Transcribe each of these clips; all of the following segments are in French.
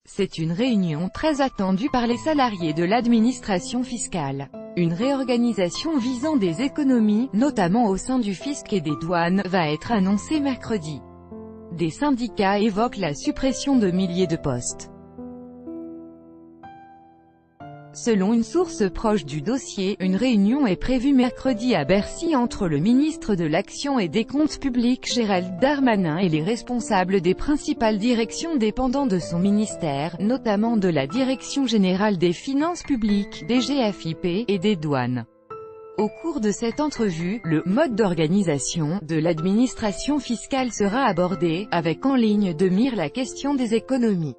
C'est une réunion très attendue par les salariés de l'administration fiscale. Une réorganisation visant des économies, notamment au sein du fisc et des douanes, va être annoncée mercredi. Des syndicats évoquent la suppression de milliers de postes. Selon une source proche du dossier, une réunion est prévue mercredi à Bercy entre le ministre de l'Action et des Comptes Publics Gérald Darmanin et les responsables des principales directions dépendant de son ministère, notamment de la Direction générale des finances publiques, DGFiP, et des douanes. Au cours de cette entrevue, le « mode d'organisation » de l'administration fiscale sera abordé, avec en ligne de mire la question des économies.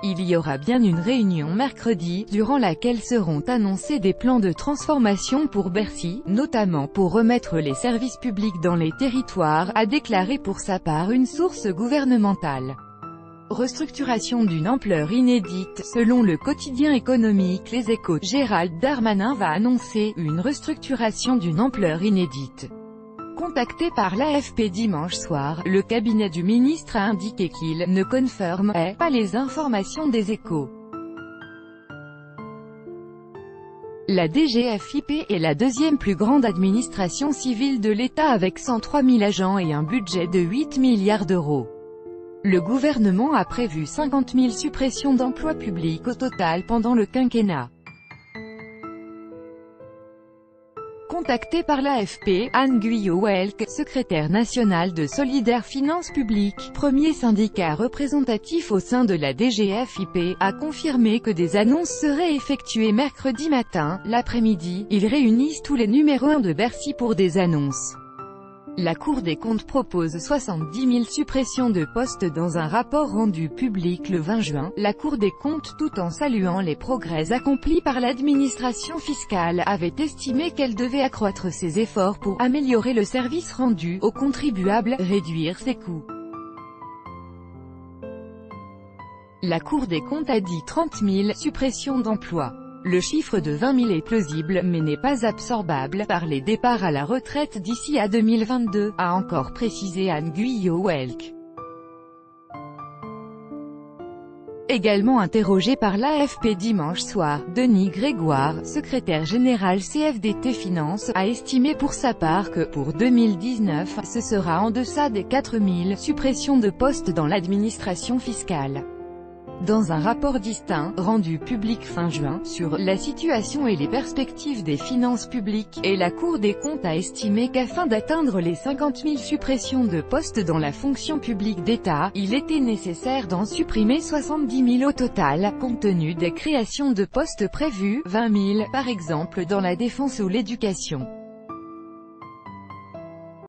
Il y aura bien une réunion mercredi, durant laquelle seront annoncés des plans de transformation pour Bercy, notamment pour remettre les services publics dans les territoires, a déclaré pour sa part une source gouvernementale. Restructuration d'une ampleur inédite, selon le quotidien économique Les Échos. Gérald Darmanin va annoncer une restructuration d'une ampleur inédite. Contacté par l'AFP dimanche soir, le cabinet du ministre a indiqué qu'il ne confirmait pas les informations des Échos. La DGFiP est la deuxième plus grande administration civile de l'État avec 103 000 agents et un budget de 8 milliards d'euros. Le gouvernement a prévu 50 000 suppressions d'emplois publics au total pendant le quinquennat. Contactée par l'AFP, Anne Guyot-Welck, secrétaire nationale de Solidaires Finances Publiques, premier syndicat représentatif au sein de la DGFiP, a confirmé que des annonces seraient effectuées mercredi matin. L'après-midi, ils réunissent tous les numéros 1 de Bercy pour des annonces. La Cour des comptes propose 70 000 suppressions de postes dans un rapport rendu public le 20 juin. La Cour des comptes, tout en saluant les progrès accomplis par l'administration fiscale, avait estimé qu'elle devait accroître ses efforts pour améliorer le service rendu aux contribuables, réduire ses coûts. La Cour des comptes a dit 30 000 suppressions d'emplois. Le chiffre de 20 000 est plausible mais n'est pas absorbable par les départs à la retraite d'ici à 2022, a encore précisé Anne Guyot-Welck. Également interrogé par l'AFP dimanche soir, Denis Grégoire, secrétaire général CFDT Finance, a estimé pour sa part que, pour 2019, ce sera en deçà des 4 000 suppressions de postes dans l'administration fiscale. Dans un rapport distinct, rendu public fin juin, sur la situation et les perspectives des finances publiques, et la Cour des comptes a estimé qu'afin d'atteindre les 50 000 suppressions de postes dans la fonction publique d'État, il était nécessaire d'en supprimer 70 000 au total, compte tenu des créations de postes prévues, 20 000, par exemple dans la défense ou l'éducation.